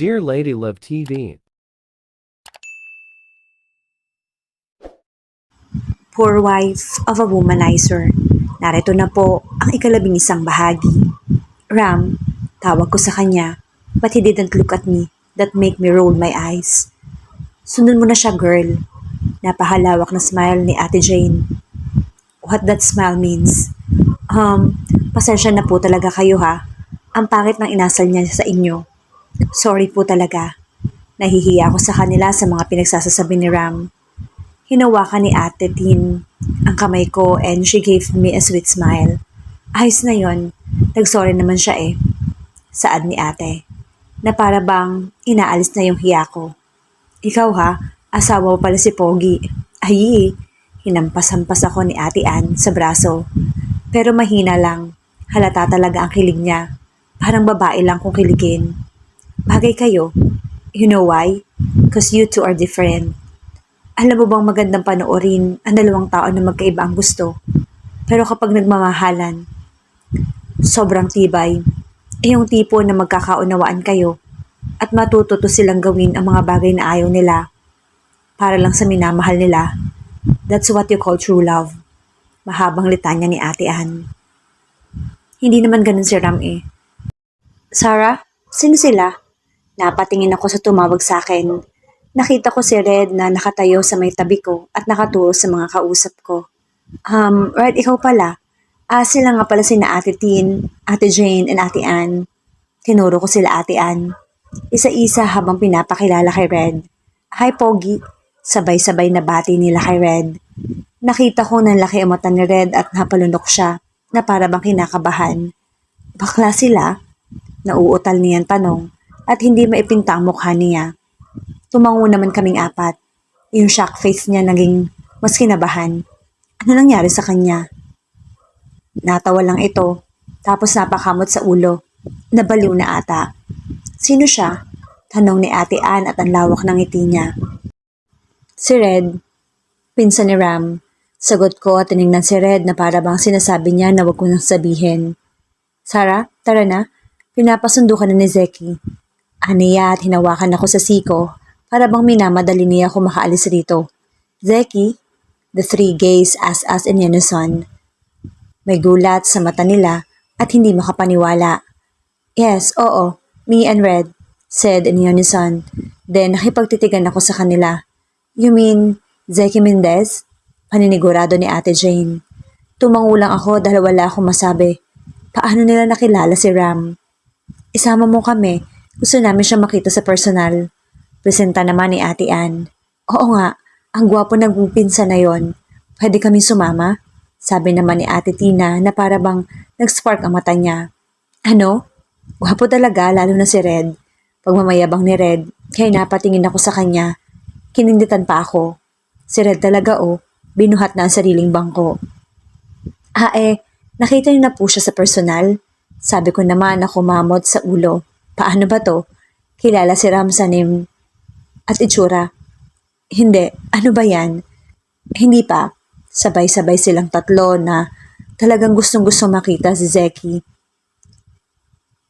Dear Lady Love TV. Poor Wife of a Womanizer. Narito na po ang ika-11 bahagi. Ram, tawag ko sa kanya, but he didn't look at me. That make me roll my eyes. Sundan mo na siya, girl. Napahalawak na smile ni Ate Jane. What that smile means? Pasensya na po talaga kayo ha. Ang pangit ng inasal niya sa inyo. Sorry po talaga. Nahihiya ako sa kanila sa mga pinagsasasabi ni Ram. Hinawakan ni Ate Tin ang kamay ko and she gave me a sweet smile. Ayos na yon. Nag-sorry naman siya eh. Saad ni ate. Na para bang inaalis na yung hiya ko. Ikaw ha, asawa mo pala si Pogi. Ay, hinampas-hampas ako ni Ate Ann sa braso. Pero mahina lang. Halata talaga ang kilig niya. Parang babae lang kung kiligin. Bagay kayo. You know why? Cause you two are different. Alam mo bang magandang panoorin ang dalawang tao na magkaiba ang gusto? Pero kapag nagmamahalan, sobrang tibay. Yung tipo na magkakaunawaan kayo at matututo silang gawin ang mga bagay na ayaw nila para lang sa minamahal nila. That's what you call true love. Mahabang litanya ni Ate Ann. Hindi naman ganun si Ram eh. Sarah, sino sila? Napatingin ako sa tumawag sa akin. Nakita ko si Red na nakatayo sa may tabi ko at nakaturo sa mga kausap ko. Red, ikaw pala. Sila nga pala sina Ate Tin, Ate Jane, and Ate Ann. Tinuro ko sila Ate Ann. Isa-isa habang pinapakilala kay Red. Hi, Pogi. Sabay-sabay na bati nila kay Red. Nakita ko na laki ang mata ni Red at napalunok siya na para bang kinakabahan. Bakla sila? Nauutal niyan tanong at hindi maipinta ang mukha niya. Tumango naman kaming apat. Yung shock face niya naging mas kinabahan. Ano nangyari sa kanya? Natawa lang ito, tapos napakamot sa ulo. Nabaliw na ata. Sino siya? Tanong ni Ate Ann at ang lawak ng ngiti niya. Si Red, pinsan ni Ram. Sagot ko at tinignan si Red na para bang sinasabi niya na wag ko nang sabihin. Sarah, tara na. Pinapasundo ka na ni Zeki. Aniya at hinawakan ako sa siko para bang minamadali niya ako makaalis rito. Zeki, the three gaze as us in unison. May gulat sa mata nila at hindi makapaniwala. Yes, oo, me and Red, said in unison. Then nakipagtitigan ako sa kanila. You mean Zeki Mendez? Paninigurado ni Ate Jane. Tumango lang ako dahil wala akong masabi. Paano nila nakilala si Ram? Isama mo kami. Gusto namin siya makita sa personal. Presenta naman ni Ate Ann. Oo nga, ang gwapo ng pinsan na yon. Pwede kami sumama? Sabi naman ni Ate Tina na para bang nag-spark ang mata niya. Ano? Gwapo talaga lalo na si Red. Pagmamayabang ni Red, kaya napatingin ako sa kanya. Kininditan pa ako. Si Red talaga binuhat na ang sariling bangko. Nakita niyo na po siya sa personal? Sabi ko naman na kumamot sa ulo. Paano ba to? Kilala si Ram sa name at itsura. Hindi, ano ba yan? Hindi pa. Sabay-sabay silang tatlo na talagang gustong-gusto makita si Zeki.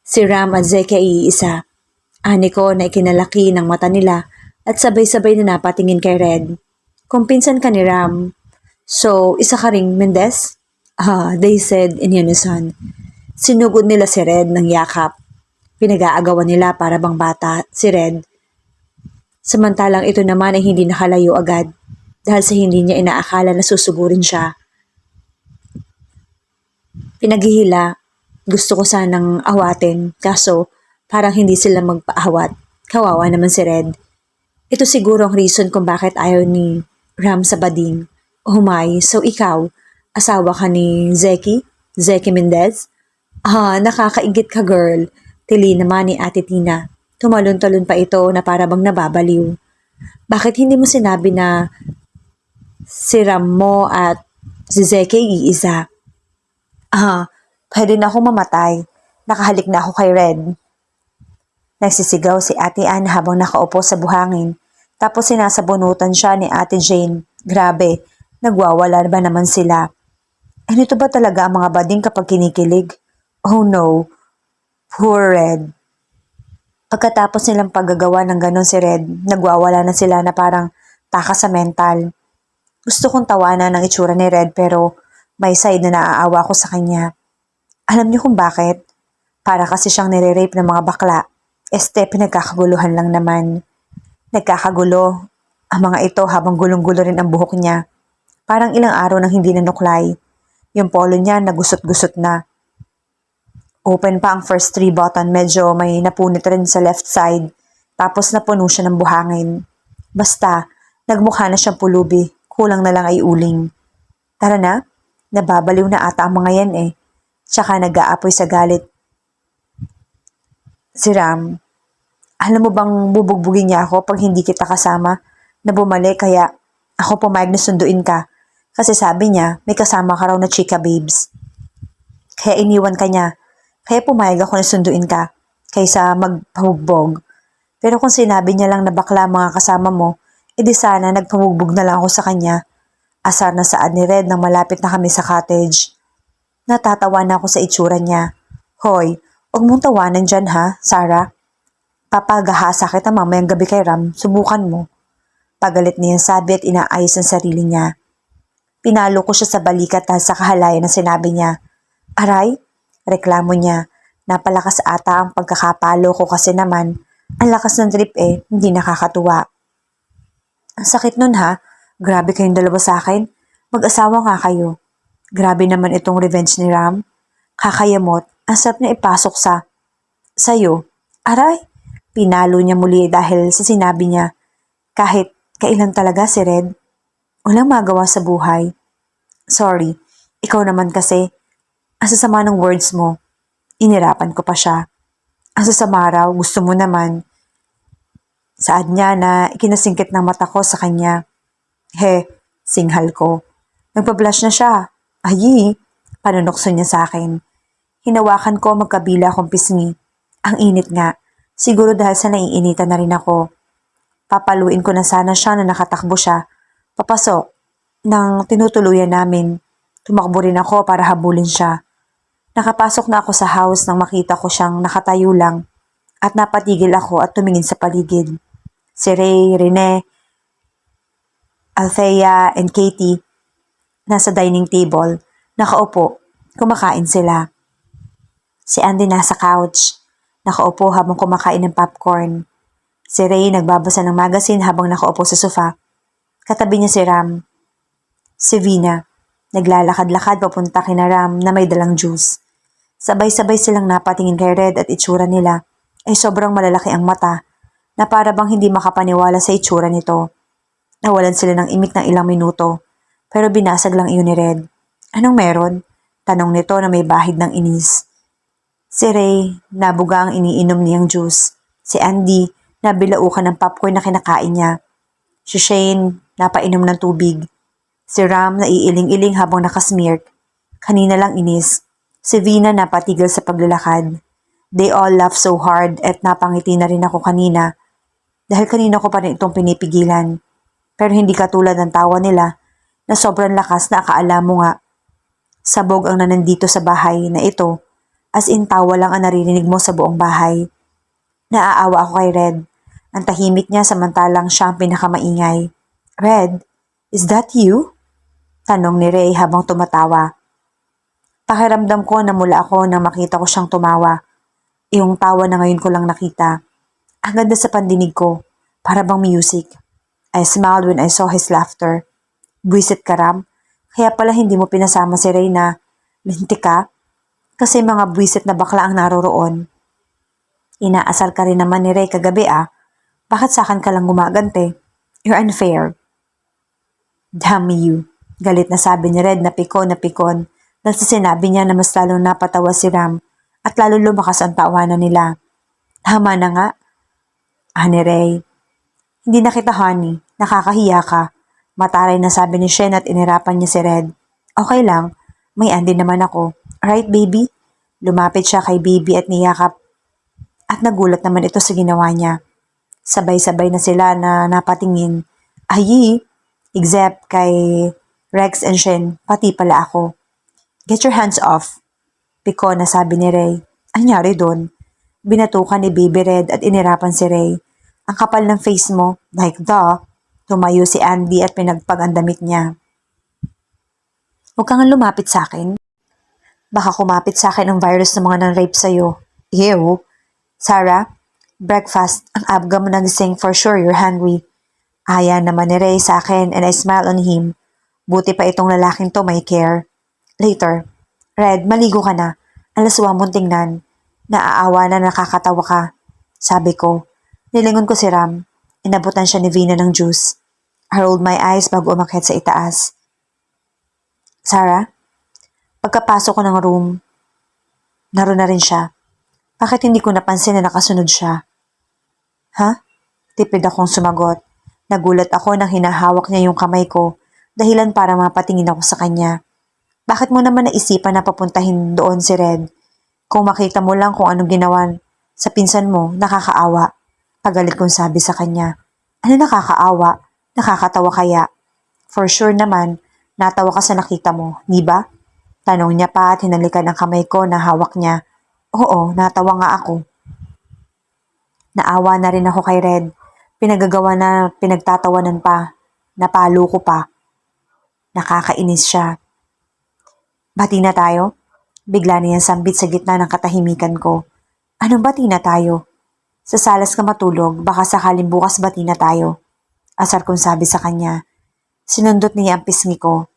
Si Ram at Zeki ay iisa. Ani ko na ikinalaki ng mata nila at sabay-sabay na napatingin kay Red. Kung pinsan ka ni Ram, so isa ka ring Mendez? They said in unison. Sinugod nila si Red ng yakap. Pinag-aagawan nila para bang bata si Red. Samantalang ito naman ay hindi nakalayo agad dahil sa hindi niya inaakala na susugurin siya. Pinaghihila, gusto ko sanang awatin kaso parang hindi sila magpaawat. Kawawa naman si Red. Ito siguro ang reason kung bakit ayaw ni Ram sa bading. Oh my, so ikaw, asawa ka ni Zeki? Zeki Mendez? Nakakaingit ka girl. Tili naman ni Ate Tina. Tumalon-talon pa ito na para bang nababaliw. Bakit hindi mo sinabi na si Ram mo at si Zeki iisa? Pwede na akong mamatay. Nakahalik na ako kay Red. Nagsisigaw si Ate Ann habang nakaupo sa buhangin. Tapos sinasabunutan siya ni Ate Jane. Grabe, nagwawala ba naman sila? Ito ba talaga ang mga bading kapag kinikilig? Oh no, poor Red. Pagkatapos nilang paggagawa ng ganon si Red, nagwawala na sila na parang taka sa mental. Gusto kong tawanan ng itsura ni Red pero may side na naaawa ko sa kanya. Alam niyo kung bakit? Para kasi siyang nire-rape ng mga bakla. Pinagkakaguluhan lang naman. Nagkakagulo ang mga ito habang gulong-gulo rin ang buhok niya. Parang ilang araw nang hindi nanuklay. Yung polo niya nagusot-gusot na. Open pa ang first 3 button, medyo may napunit rin sa left side. Tapos napuno siya ng buhangin. Basta, nagmukha na siyang pulubi. Kulang na lang ay uling. Tara na, nababaliw na ata ang mga yan eh. Tsaka nag-aapoy sa galit. Si Ram, alam mo bang bubugbugin niya ako pag hindi kita kasama na bumalik kaya ako pumayag na sunduin ka. Kasi sabi niya, may kasama ka raw na chika babes. Kaya iniwan ka niya. Kaya pumayag ako na sunduin ka kaysa magpahugbog. Pero kung sinabi niya lang na bakla mga kasama mo, edi sana nagpahugbog na lang ako sa kanya. Asar na saad ni Red nang malapit na kami sa cottage. Natatawa na ako sa itsura niya. Hoy, huwag mong tawanan dyan ha, Sarah. Papagahasa kita mamayang gabi kay Ram, subukan mo. Pagalit niya sabi at inaayos ang sarili niya. Pinalo ko siya sa balikat dahil sa kahalayan na sinabi niya. Aray, reklamo niya. Napalakas ata ang pagkakapalo ko kasi naman, ang lakas ng drip hindi nakakatuwa. Ang sakit nun ha, grabe kayong dalawa sa akin. Mag-asawa nga kayo. Grabe naman itong revenge ni Ram. Kakayamot, ang sarap niya ipasok sa'yo. Aray, pinalo niya muli dahil sa sinabi niya, kahit kailan talaga si Red, walang magawa sa buhay. Sorry, ikaw naman kasi, ang sasama ng words mo, inirapan ko pa siya. Ang sasama raw, gusto mo naman. Saad niya na ikinasingkit ng mata ko sa kanya. Singhal ko. Nagpa-blush na siya. Ay, panunokso niya sa akin. Hinawakan ko magkabila akong pisngi. Ang init nga. Siguro dahil sa naiinitan na rin ako. Papaluin ko na sana siya na nakatakbo siya. Papasok. Nang tinutuluyan namin. Tumakbo rin ako para habulin siya. Nakapasok na ako sa house nang makita ko siyang nakatayo lang. At napatigil ako at tumingin sa paligid. Si Ray, Rene, Althea, and Katie nasa dining table. Nakaupo. Kumakain sila. Si Andy nasa couch. Nakaupo habang kumakain ng popcorn. Si Ray nagbabasa ng magazine habang nakaupo sa sofa. Katabi niya si Ram. Si Vina. Naglalakad-lakad papunta kina Ram na may dalang juice. Sabay-sabay silang napatingin kay Red at itsura nila ay sobrang malalaki ang mata na para bang hindi makapaniwala sa itsura nito. Nawalan sila ng imik ng ilang minuto pero binasag lang iyon ni Red. Anong meron? Tanong nito na may bahid ng inis. Si Ray, nabuga ang iniinom niyang juice. Si Andy, nabilaukan ng popcorn na kinakain niya. Si Shane, napainom ng tubig. Si Ram, naiiling-iling habang nakasmirk. Kanina lang inis. Si Vina napatigil sa paglalakad. They all laughed so hard at napangiti na rin ako kanina. Dahil kanina ko pa rin itong pinipigilan. Pero hindi katulad ng tawa nila na sobrang lakas na akaala mo nga. Sabog ang nanandito sa bahay na ito, as in tawa lang ang naririnig mo sa buong bahay. Naaawa ako kay Red. Ang tahimik niya samantalang siya ang pinakamaingay. Red, is that you? Tanong ni Ray habang tumatawa. Pakiramdam ko na mula ako nang makita ko siyang tumawa. Iyong tawa na ngayon ko lang nakita. Ang ganda sa pandinig ko, para bang music. I smiled when I saw his laughter. Buwisit ka, Ram. Kaya pala hindi mo pinasama si Ray na lintik ka? Kasi mga buwisit na bakla ang naroroon. Inaasar ka rin naman ni Ray kagabi Bakit sa akin ka lang gumagante? You're unfair. Damn you. Galit na sabi ni Red na pikon dahil sa sinabi niya na mas lalong napatawa si Ram at lalo lumakas ang tawanan nila. Tama na nga. Ni Ray. Hindi na kita honey, nakakahiya ka. Mataray na sabi ni Shen at inirapan niya si Red. Okay lang, may Andy naman ako. Right baby? Lumapit siya kay baby at niyakap. At nagulat naman ito sa ginawa niya. Sabay-sabay na sila na napatingin. Ayi, except kay Rex and Shen, pati pala ako. Get your hands off. Piko na sabi ni Ray. Anyari doon? Binatukan ni Baby Red at inirapan si Ray. Ang kapal ng face mo, like the. Tumayo si Andy at pinagpag ang damit niya. Huwag kang lumapit sa akin. Baka kumapit sa akin ang virus ng mga nang-rape sa'yo. Ew. Sarah, breakfast. Ang abga mo nagising, for sure you're hungry. Aya naman ni Ray sa akin and I smile on him. Buti pa itong lalaking to may care. Later. Red, maligo ka na. Ang laswa mong tingnan. Naaawa na nakakatawa ka. Sabi ko. Nilingon ko si Ram. Inabutan siya ni Vina ng juice. I rolled my eyes bago umakyat sa itaas. Sarah? Pagkapasok ko ng room, naroon na rin siya. Bakit hindi ko napansin na nakasunod siya? Ha? Tipid akong sumagot. Nagulat ako nang hinahawak niya yung kamay ko, dahilan para mapatingin ako sa kanya. Bakit mo naman naisipan na papuntahin doon si Red? Kung makita mo lang kung anong ginawa sa pinsan mo, nakakaawa. Pagalit kong sabi sa kanya. Ano nakakaawa? Nakakatawa kaya? For sure naman, natawa ka sa nakita mo, di ba? Tanong niya pa at hinalikan ang kamay ko na hawak niya. Oo, natawa nga ako. Naawa na rin ako kay Red. Pinagagawa na pinagtatawanan pa. Napalo ko pa. Nakakainis siya. Bati na tayo? Bigla niyang sambit sa gitna ng katahimikan ko. Anong bati na tayo? Sa salas ka matulog, baka sakaling bukas bati na tayo. Asar kong sabi sa kanya. Sinundot niya ang pisngi ko.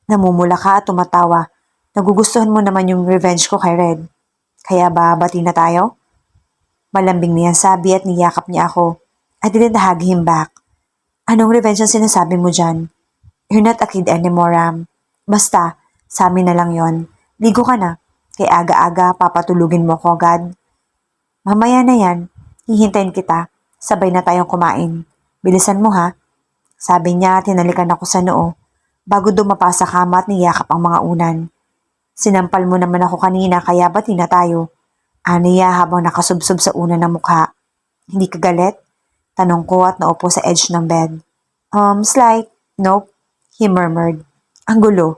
Namumula ka at tumatawa. Nagugustuhan mo naman yung revenge ko kay Red. Kaya ba bati na tayo? Malambing niya sabi at niyakap niya ako. I didn't hug him back. Anong revenge ang sinasabi mo dyan? You're not a kid anymore, Ram. Basta, sa amin na lang yon. Ligo ka na. Kay aga-aga, papatulugin mo ko agad. Mamaya na yan. Hihintayin kita. Sabay na tayong kumain. Bilisan mo ha. Sabi niya at hinalikan ako sa noo. Bago dumapa sa kama at niyakap ang mga unan. Sinampal mo naman ako kanina kaya bati na tayo. Aniya habang nakasubsob sa una ng mukha. Hindi ka galit? Tanong ko at naupo sa edge ng bed. Slight. Nope. He murmured. Ang gulo.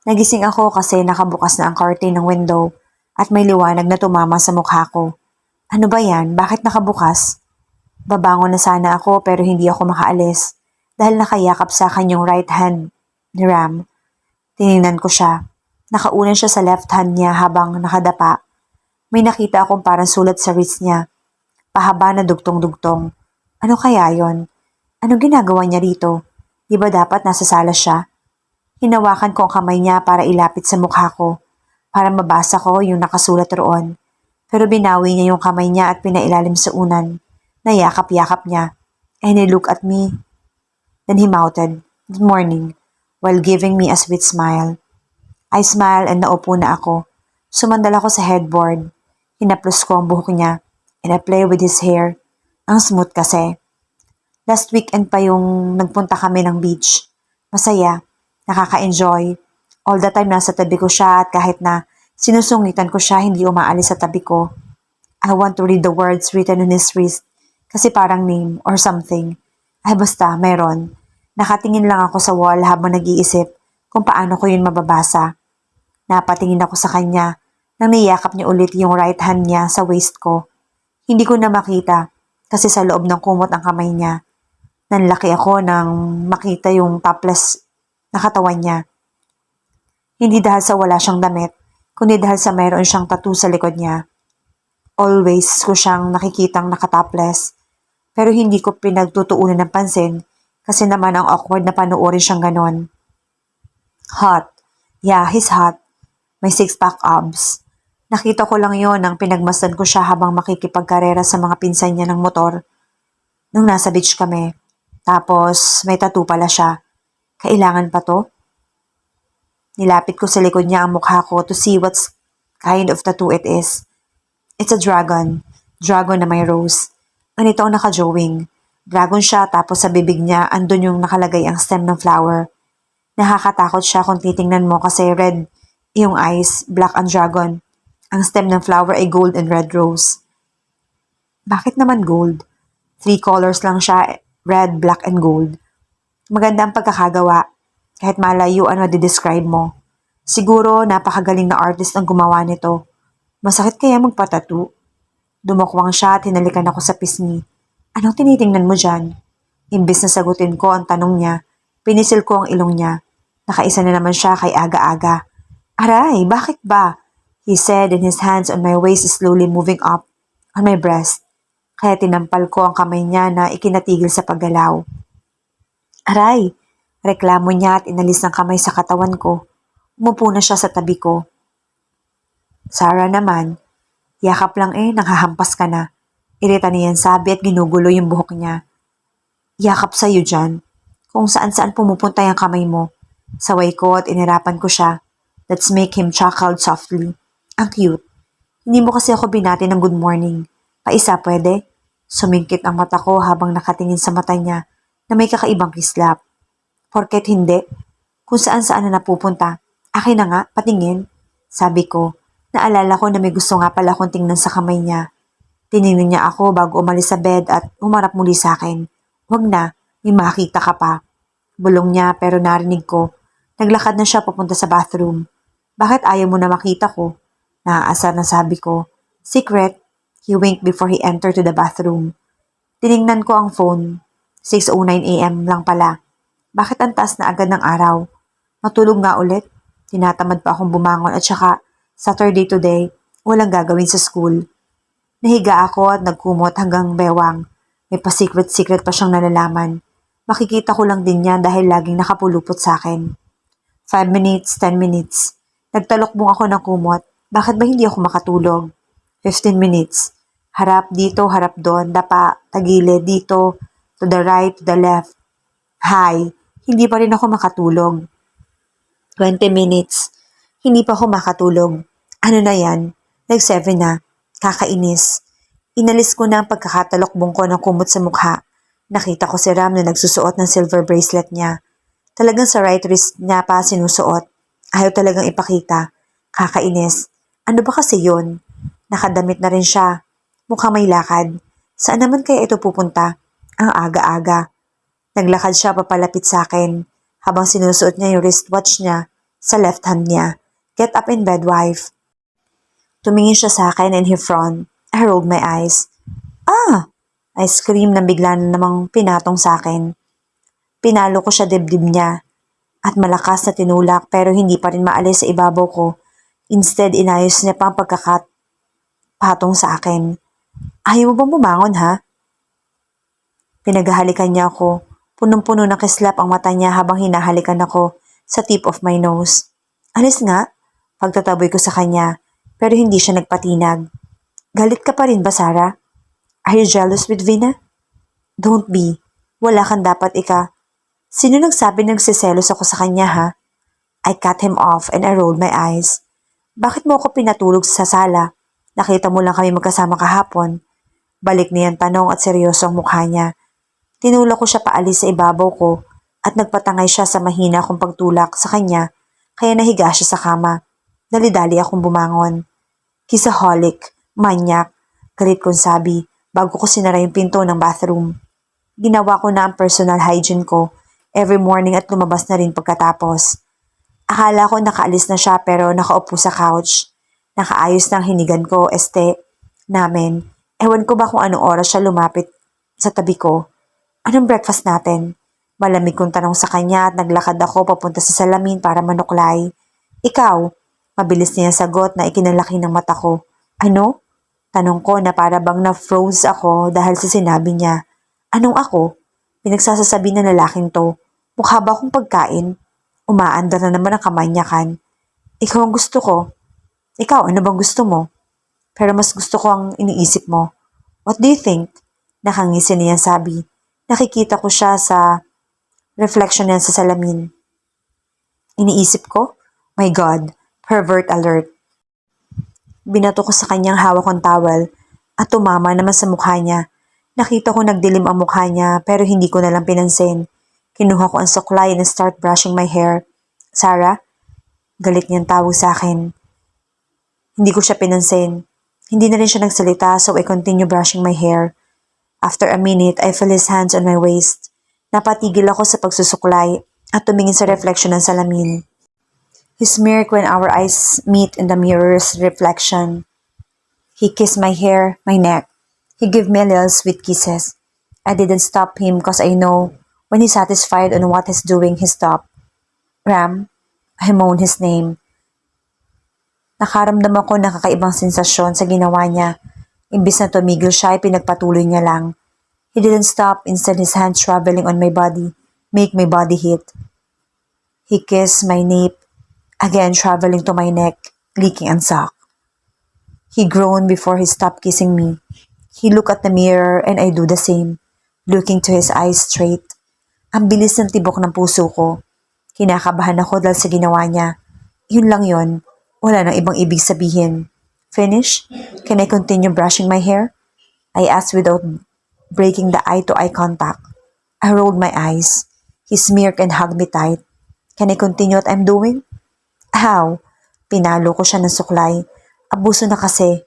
Nagising ako kasi nakabukas na ang curtain ng window at may liwanag na tumama sa mukha ko. Ano ba yan? Bakit nakabukas? Babangon na sana ako pero hindi ako makaalis dahil nakayakap sa akin yung right hand ni Ram. Tinignan ko siya. Nakaunan siya sa left hand niya habang nakadapa. May nakita akong parang sulat sa wrist niya. Pahaba na dugtong-dugtong. Ano kaya yon? Anong ginagawa niya rito? Di ba dapat nasa sala siya? Hinawakan ko ang kamay niya para ilapit sa mukha ko. Para mabasa ko yung nakasulat roon. Pero binawi niya yung kamay niya at pinailalim sa unan. Nayakap-yakap niya. And he looked at me. Then he mouthed, Good morning, while giving me a sweet smile. I smiled and naupo na ako. Sumandal ako sa headboard. Hinaplos ko ang buhok niya. And I play with his hair. Ang smooth kasi. Last weekend pa yung nagpunta kami ng beach. Masaya. Nakaka-enjoy. All the time nasa tabi ko siya at kahit na sinusungitan ko siya, hindi umaalis sa tabi ko. I want to read the words written on his wrist kasi parang name or something. Ay basta, meron. Nakatingin lang ako sa wall habang nag-iisip kung paano ko yun mababasa. Napatingin ako sa kanya nang niyakap niya ulit yung right hand niya sa waist ko. Hindi ko na makita kasi sa loob ng kumot ang kamay niya. Nanlaki ako nang makita yung topless na katawan niya. Hindi dahil sa wala siyang damit, kundi dahil sa mayroon siyang tattoo sa likod niya. Always ko siyang nakikitang nakatopless. Pero hindi ko pinagtutuunan ng pansin kasi naman ang awkward na panoorin siyang ganon. Hot. Yeah, he's hot. May six-pack abs. Nakita ko lang yon nang pinagmasdan ko siya habang makikipagkarera sa mga pinsan niya ng motor. Nung nasa beach kami. Tapos may tattoo pala siya. Kailangan pa to? Nilapit ko sa likod niya ang mukha ko to see what kind of tattoo it is. It's a dragon. Dragon na may rose. Ganito ang naka-drawing. Dragon siya tapos sa bibig niya andun yung nakalagay ang stem ng flower. Nakakatakot siya kung titingnan mo kasi red yung eyes, black ang dragon. Ang stem ng flower ay gold and red rose. Bakit naman gold? 3 colors lang siya, red, black, and gold. Maganda ang pagkakagawa. Kahit malayo ano di-describe mo. Siguro napakagaling na artist ang gumawa nito. Masakit kaya magpatato? Dumakwang siya at hinalikan ako sa pisngi. Anong tinitingnan mo dyan? Imbis na sagutin ko ang tanong niya, pinisil ko ang ilong niya. Nakaisa na naman siya kay aga-aga. Aray, bakit ba? He said and his hands on my waist slowly moving up on my breast. Kaya tinampal ko ang kamay niya na ikinatigil sa paggalaw. Aray, reklamo niya at inalis ng kamay sa katawan ko. Umupo na siya sa tabi ko. Sarah naman, yakap lang nanghahampas ka na. Irita niyan sabi at ginugulo yung buhok niya. Yakap sa'yo dyan. Kung saan-saan pumupunta yung kamay mo. Saway ko at inirapan ko siya. Let's make him chuckled softly. Ang cute. Hindi mo kasi ako binati ng good morning. Paisa pwede? Sumingkit ang mata ko habang nakatingin sa mata niya na may kakaibang kislap. Porket hindi? Kung saan-saan na napupunta. Akin na nga, patingin. Sabi ko. Naalala ko na may gusto nga pala akong tingnan sa kamay niya. Tiningnan niya ako bago umalis sa bed at umarap muli sa akin. Huwag na, may makita ka pa. Bulong niya pero narinig ko. Naglakad na siya papunta sa bathroom. Bakit ayaw mo na makita ko? Naaasar na sabi ko. Secret. He winked before he entered to the bathroom. Tiningnan ko ang phone. 6:09 a.m. lang pala. Bakit ang taas na agad ng araw? Matulog nga ulit. Tinatamad pa akong bumangon at saka Saturday today, walang gagawin sa school. Nahiga ako at nagkumot hanggang bewang. May pa-secret-secret pa siyang nalalaman. Makikita ko lang din yan dahil laging nakapulupot sa akin. 5 minutes, 10 minutes. Nagtalokbong ako ng kumot. Bakit ba hindi ako makatulog? 15 minutes. Harap dito, harap doon, dapa, tagilid dito, to the right, to the left. Hi, hindi pa rin ako makatulog. 20 minutes. Hindi pa ako makatulog. Ano na yan? Nag-7 na. Kakainis. Inalis ko na ang pagkakatalokbong ko ng kumot sa mukha. Nakita ko si Ram na nagsusuot ng silver bracelet niya. Talagang sa right wrist niya pa sinusuot. Ayaw talagang ipakita. Kakainis. Ano ba kasi yun? Nakadamit na rin siya. Mukhang may lakad. Saan naman kaya ito pupunta? Ang aga-aga. Naglakad siya papalapit sa akin habang sinusuot niya yung wristwatch niya sa left hand niya. Get up in bed, wife. Tumingin siya sa akin and he frowned. I rolled my eyes. Ah! I screamed nang bigla na namang pinatong sa akin. Pinalo ko siya dibdib niya at malakas na tinulak pero hindi pa rin maalis sa ibabaw ko. Instead, inayos niya pa ang pagkakapatong sa akin. Ayaw mo bang bumangon ha? Pinaghahalikan niya ako. Punong-puno ng kislap ang mata niya habang hinahalikan ako sa tip of my nose. Alis nga, pagtataboy ko sa kanya, pero hindi siya nagpatinag. Galit ka pa rin ba, Sarah? Are you jealous with Vina? Don't be. Wala kang dapat Sino nagsabi nagsiselos ako sa kanya, ha? I cut him off and I rolled my eyes. Bakit mo ako pinatulog sa sala? Nakita mo lang kami magkasama kahapon. Balik niya ang tanong at seryoso ang mukha niya. Tinulak ko siya paalis sa ibabaw ko at nagpatangay siya sa mahina kong pagtulak sa kanya kaya nahiga siya sa kama. Dali-dali akong bumangon. Kisaholic, manyak, galit kong sabi bago ko sinara yung pinto ng bathroom. Ginawa ko na ang personal hygiene ko every morning at lumabas na rin pagkatapos. Akala ko nakaalis na siya pero nakaupo sa couch. Nakaayos ng hinigan ko, namin. Ewan ko ba kung anong oras siya lumapit sa tabi ko. Anong breakfast natin? Malamig kong tanong sa kanya at naglakad ako papunta sa salamin para manuklay. Ikaw? Mabilis niya sagot na ikinalaki ng mata ko. Ano? Tanong ko na para bang na-froze ako dahil sa sinabi niya. Anong ako? Pinagsasasabi ng lalaking to. Mukha ba akong pagkain? Umaandar na naman ang kamanyakan. Ikaw ang gusto ko. Ikaw, ano bang gusto mo? Pero mas gusto ko ang iniisip mo. What do you think? Nakangisi niya sabi. Nakikita ko siya sa reflection niya sa salamin. Iniisip ko? My God, pervert alert. Binato ko sa kanyang hawak kong towel at tumama naman sa mukha niya. Nakita ko nagdilim ang mukha niya pero hindi ko nalang pinansin. Kinuha ko ang suklay and start brushing my hair. Sarah? Galit niyang tawag sa akin. Hindi ko siya pinansin. Hindi na rin siya nagsalita so I continue brushing my hair. After a minute, I feel his hands on my waist. Napatigil ako sa pagsusuklay at tumingin sa reflection ng salamin. He smirked when our eyes meet in the mirror's reflection. He kissed my hair, my neck. He gave me little sweet kisses. I didn't stop him because I know when he's satisfied on what he's doing, he stopped. Ram, I moaned his name. Nakaramdam ako ng kakaibang sensasyon sa ginawa niya. Imbis na tumigil siya, ay pinagpatuloy niya lang. He didn't stop, instead his hands traveling on my body, make my body hit. He kissed my nape, again traveling to my neck, licking and suck. He groaned before he stopped kissing me. He looked at the mirror and I do the same, looking to his eyes straight. Ang bilis ng tibok ng puso ko. Kinakabahan ako dahil sa ginawa niya. Yun lang yon. Wala nang ibang ibig sabihin. Finish? Can I continue brushing my hair? I asked without breaking the eye-to-eye contact. I rolled my eyes. He smirked and hugged me tight. Can I continue what I'm doing? How? Pinalo ko siya ng suklay. Abuso na kasi.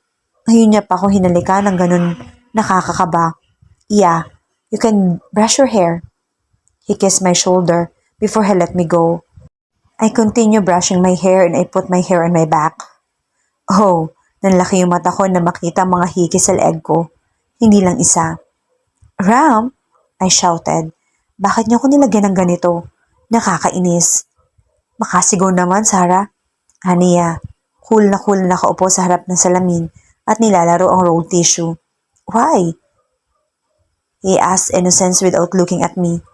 Ngayon niya pa ako hinalikan ng ganun nakakakaba. Yeah, you can brush your hair. He kissed my shoulder before he let me go. I continue brushing my hair and I put my hair on my back. Oh, nanlaki yung mata ko na makita mga hiki sa leeg ko. Hindi lang isa. Ram! I shouted. Bakit niyo ako nilagyan ng ganito? Nakakainis. Makasigaw naman, Sarah. Aniya, cool na nakaupo sa harap ng salamin at nilalaro ang rolled tissue. Why? He asked innocence without looking at me.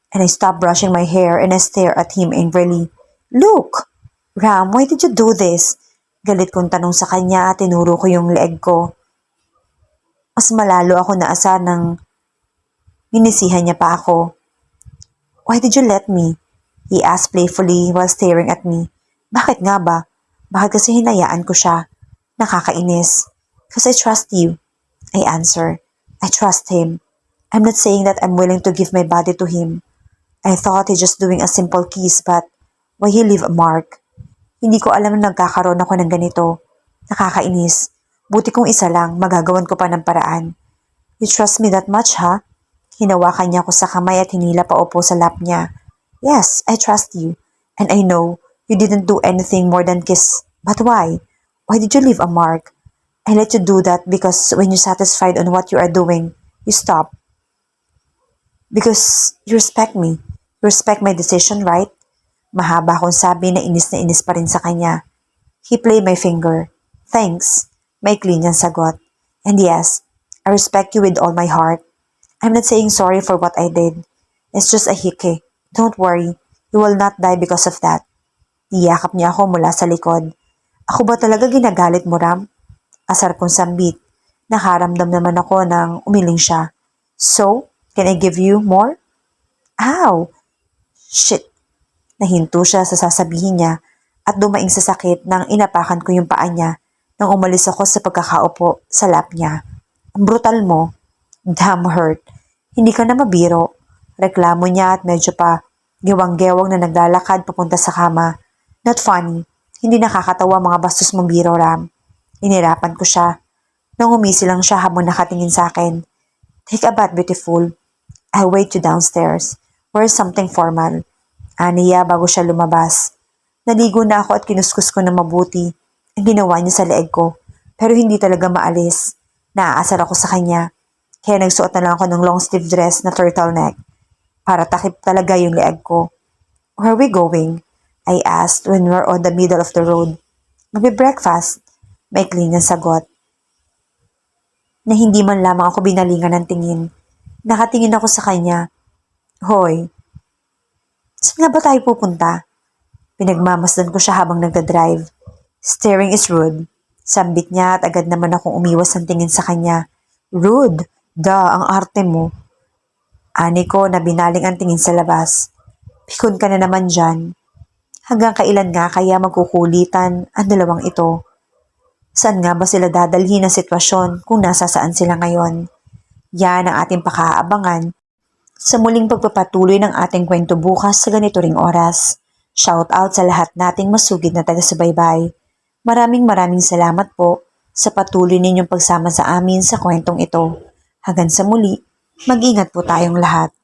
And I stopped brushing my hair and I stared at him angrily. Look! Ram, why did you do this? Galit kong tanong sa kanya at tinuro ko yung leeg ko. Mas malalo ako naasar ng ginisihan niya pa ako. Why did you let me? He asked playfully while staring at me. Bakit nga ba? Bakit kasi hinayaan ko siya? Nakakainis. Because I trust you. I answer. I trust him. I'm not saying that I'm willing to give my body to him. I thought he's just doing a simple kiss but why he leave a mark? Hindi ko alam na nagkakaroon ako ng ganito. Nakakainis. Buti kong isa lang, magagawan ko pa ng paraan. You trust me that much, ha? Hinawakan niya ako sa kamay at hinila pa upo sa lap niya. Yes, I trust you. And I know you didn't do anything more than kiss. But why? Why did you leave a mark? I let you do that because when you're satisfied on what you are doing, you stop. Because you respect me. You respect my decision, right? Mahaba akong sabi na inis pa rin sa kanya. He played my finger. Thanks. Maikli niyang sagot. And yes, I respect you with all my heart. I'm not saying sorry for what I did. It's just a hiki. Don't worry. You will not die because of that. Niyakap niya ako mula sa likod. Ako ba talaga ginagalit mo, Ram? Asar kong sambit. Nakaramdam naman ako nang umiling siya. So, can I give you more? Ow! Shit! Nahinto siya sa sasabihin niya at dumaing sa sakit nang inapakan ko yung paa niya nang umalis ako sa pagkakaupo sa lap niya. Ang brutal mo. Damn hurt. Hindi ka na mabiro. Reklamo niya at medyo pa gewang-gewang na naglalakad papunta sa kama. Not funny. Hindi nakakatawa mga bastos mong biro, Ram. Inirapan ko siya. Nang umisi lang siya habang nakatingin sa akin. Take a bath, beautiful. I'll wait you downstairs. Wear something formal. Aniya bago siya lumabas. Naligo na ako at kinuskus ko na mabuti ang ginawa niya sa leeg ko. Pero hindi talaga maalis. Naaasar ako sa kanya. Kaya nagsuot na lang ako ng long sleeve dress na turtleneck. Para takip talaga yung leeg ko. Where are we going? I asked when we were on the middle of the road. Magbe-breakfast. Maikli niyang sagot. Na hindi man lamang ako binalingan ng tingin. Nakatingin ako sa kanya. Hoy, saan nga ba tayo pupunta? Pinagmamasdan ko siya habang nagdadrive. Staring is rude. Sambit niya at agad naman akong umiwas ng tingin sa kanya. Rude? Ang arte mo. Ani ko na binaling ang tingin sa labas. Pikon ka na naman dyan. Hanggang kailan nga kaya magkukulitan ang dalawang ito? Saan nga ba sila dadalhin ang sitwasyon kung nasa saan sila ngayon? Yan ang ating pakaabangan sa muling pagpapatuloy ng ating kwento bukas sa ganito ring oras. Shout out sa lahat nating masugid na taga-subaybay. Maraming salamat po sa patuloy ninyong pagsama sa amin sa kwentong ito. Hanggang sa muli, mag-ingat po tayong lahat.